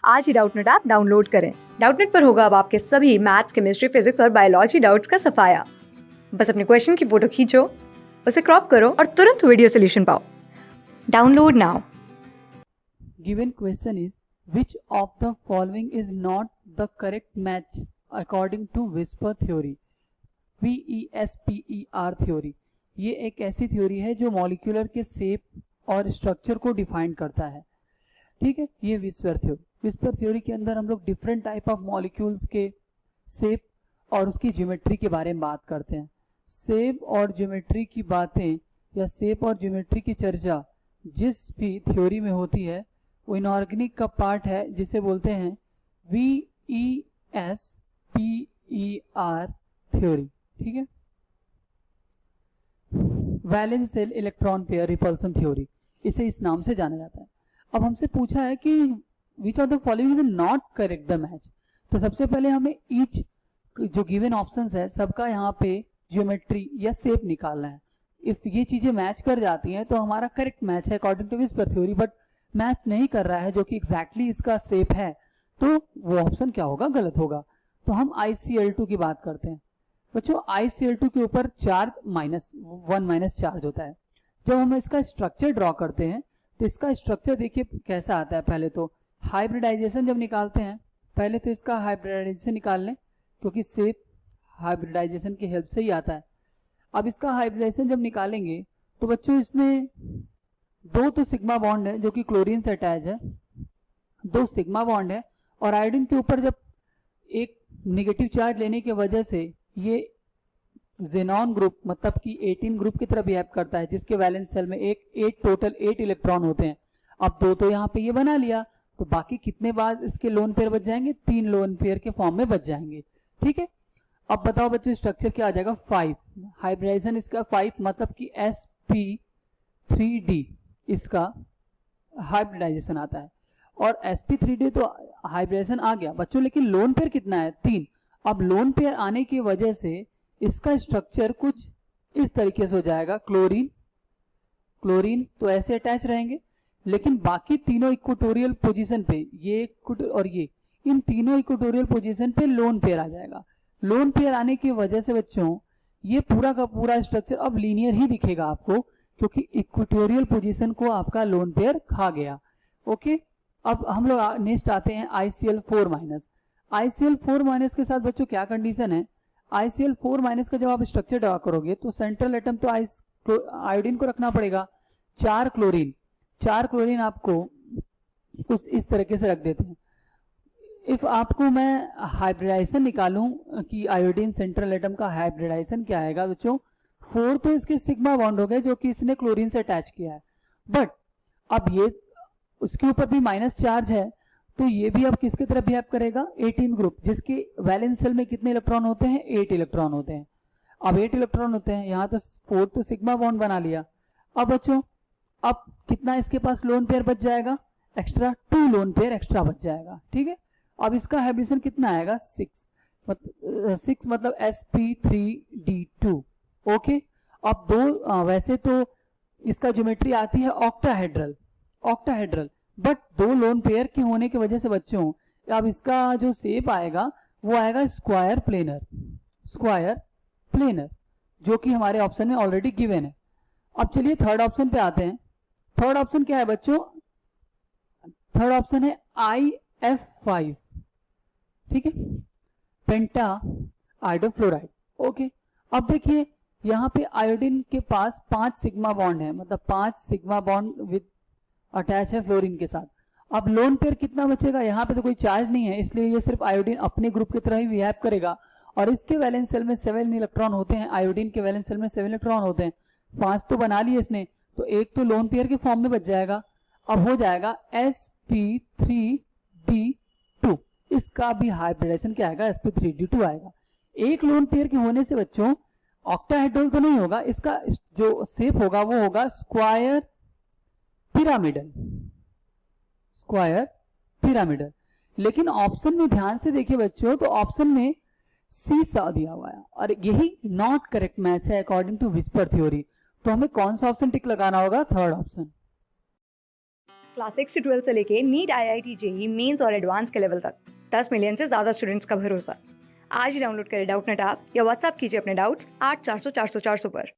आज ही Doubtnut app download करें। Doubtnut पर होगा अब आपके सभी मैथ्स, केमिस्ट्री, फिजिक्स और बायोलॉजी डाउट्स का सफाया। बस अपने क्वेश्चन की फोटो खींचो, उसे क्रॉप करो और तुरंत वीडियो सोल्यूशन पाओ। Download now. Given question is, which of the following is not the correct match according to Whisper theory? VESPER theory। ये एक ऐसी थ्योरी है जो मॉलिक्यूलर के शेप और स्ट्रक्चर को डिफाइन करता है। ठीक है, ये विस्पर थ्योरी। विस्पर थ्योरी के अंदर हम लोग डिफरेंट टाइप ऑफ मॉलिक्यूल्स के शेप और उसकी ज्योमेट्री के बारे में बात करते हैं। शेप और ज्योमेट्री की बातें या शेप और ज्योमेट्री की चर्चा जिस भी थ्योरी में होती है वो इनऑर्गेनिक का पार्ट है, जिसे बोलते हैं VESPER थ्योरी। ठीक है, valence shell electron pair repulsion theory, इसे इस नाम से जाना जाता है। अब हमसे पूछा है कि which of the following is not correct the match. तो सबसे पहले हमें ईच जो गिवन ऑप्शंस है सबका यहाँ पे ज्योमेट्री या शेप निकालना है। इफ ये चीजें मैच कर जाती हैं तो हमारा करेक्ट मैच है according to whisper theory, but match नहीं कर रहा है जो कि एग्जैक्टली इसका शेप है, तो वो ऑप्शन क्या होगा, गलत होगा। तो हम ICl2 की बात करते हैं। बच्चों ICl2 के ऊपर चार्ज -1 चार्ज होता है। जब हम इसका स्ट्रक्चर ड्रॉ करते हैं तो इसका स्ट्रक्चर देखिए कैसा आता है। पहले तो हाइब्रिडाइजेशन जब निकालते हैं, पहले तो इसका हाइब्रिडाइजेशन निकाल लें क्योंकि शेप हाइब्रिडाइजेशन की हेल्प से ही आता है। अब इसका हाइब्रिडाइजेशन जब निकालेंगे तो बच्चों इसमें दो तो सिग्मा बॉन्ड है जो कि क्लोरीन से अटैच है, दो सिग्मा बॉन्ड है, और आयोडीन के ऊपर जब एक नेगेटिव चार्ज लेने की वजह से ये जेनॉन ग्रुप मतलब कि 18 ग्रुप की तरह बिहेव करता है, जिसके वैलेंस सेल में टोटल 8 इलेक्ट्रॉन होते हैं। अब दो तो यहाँ पे ये बना लिया, तो बाकी कितने बाद इसके लोन पेयर बच जाएंगे, 3 लोन पेयर के फॉर्म में बच जाएंगे। ठीक है, अब बताओ बच्चों स्ट्रक्चर क्या आ जाएगा, 5। हाइब्रिडाइजेशन इसका 5 मतलब कि sp3d इसका हाइब्रिडाइजेशन आता है, और sp3d तो हाइब्रिडाइजेशन आ गया बच्चों, लेकिन लोन पेयर कितना है, 3। अब लोन पेयर आने की वजह से इसका स्ट्रक्चर कुछ इस तरीके से हो जाएगा, क्लोरीन क्लोरीन तो ऐसे अटैच रहेंगे, लेकिन बाकी तीनों इक्वेटोरियल पोजीशन पे, ये और ये, इन तीनों इक्वेटोरियल पोजीशन पे लोन पेयर आ जाएगा। लोन पेयर आने की वजह से बच्चों ये पूरा का पूरा स्ट्रक्चर अब लीनियर ही दिखेगा आपको, क्योंकि इक्वेटोरियल पोजीशन को आपका लोन पेयर खा गया। ओके, अब हम लोग नेक्स्ट आते हैं ICl4-। ICl4- के साथ बच्चों क्या कंडीशन है, ICl4- का जब आप स्ट्रक्चर ड्रा करोगे तो सेंट्रल एटम तो आयोडीन को रखना पड़ेगा, 4 क्लोरीन आपको कुछ इस तरीके से रख देते हैं। इफ आपको मैं हाइब्रिडाइजेशन निकालूं कि आयोडीन सेंट्रल एटम का हाइब्रिडाइजेशन क्या आएगा बच्चों, 4 तो इसके सिग्मा बॉन्ड हो गए जो कि इसने क्लोरीन से अटैच किया है, बट अब ये उसके ऊपर भी माइनस चार्ज है, तो ये भी अब किसकी तरफ बिहेव करेगा, 18 ग्रुप, जिसके वैलेंस सेल में कितने इलेक्ट्रॉन होते हैं, 8 इलेक्ट्रॉन होते हैं। अब 8 इलेक्ट्रॉन होते हैं, यहाँ तो 4 तो सिग्मा बॉन्ड बना लिया। अब बच्चों अब कितना इसके पास लोन पेयर बच जाएगा, एक्स्ट्रा 2 लोन पेयर एक्स्ट्रा बच जाएगा। ठीक है, अब इसका हाइब्रिडेशन कितना आएगा, 6 मतलब sp3d2। ओके, अब दो वैसे तो इसका ज्योमेट्री आती है ऑक्टाहेड्रल, बट 2 लोन पेयर के होने की वजह से बच्चों अब इसका जो शेप आएगा वो आएगा स्क्वायर प्लेनर, जो कि हमारे ऑप्शन में ऑलरेडी गिवन है। अब चलिए थर्ड ऑप्शन पे आते हैं। थर्ड ऑप्शन क्या है बच्चों, थर्ड ऑप्शन है IF5। ठीक है, पेंटा आयोडोफ्लोराइड। ओके, अब देखिए यहाँ पे आयोडीन के पास 5 सिग्मा बॉन्ड है, मतलब 5 सिग्मा बॉन्ड विद अटैच है फ्लोरीन के साथ। अब लोन पेयर कितना बचेगा, यहाँ पे तो कोई चार्ज नहीं है, इसलिए ये सिर्फ आयोडीन अपने ग्रुप की तरह ही बिहेव करेगा, और इसके वैलेंस सेल में 7 इलेक्ट्रॉन होते हैं, आयोडीन के वैलेंस सेल में 7 इलेक्ट्रॉन होते हैं, 5 तो बना लिए इसने, तो एक तो लोन पेयर के फॉर्म में बच जाएगा। अब हो जाएगा sp3d2, इसका भी हाइब्रिडाइजेशन क्या आएगा, sp3d2 आएगा। एक लोन पेयर के होने से बच्चों ऑक्टाहेड्रल तो नहीं होगा, इसका जो शेप होगा वो होगा स्क्वायर पिरामिडल। लेकिन ऑप्शन में ध्यान से देखिए बच्चों, तो ऑप्शन में सी सा दिया हुआ है, और यही नॉट करेक्ट मैच है अकॉर्डिंग टू विस्पर थ्योरी। तो हमें कौन सा ऑप्शन टिक लगाना होगा, थर्ड ऑप्शन। क्लास 6 से 12 से लेके नीट, IIT, जेई मेंस और एडवांस के लेवल तक 10 मिलियन से ज्यादा स्टूडेंट्स का भरोसा। आज ही डाउनलोड करें डाउटनेट ऐप या व्हाट्सएप कीजिए अपने डाउट्स 8400 400 400 पर।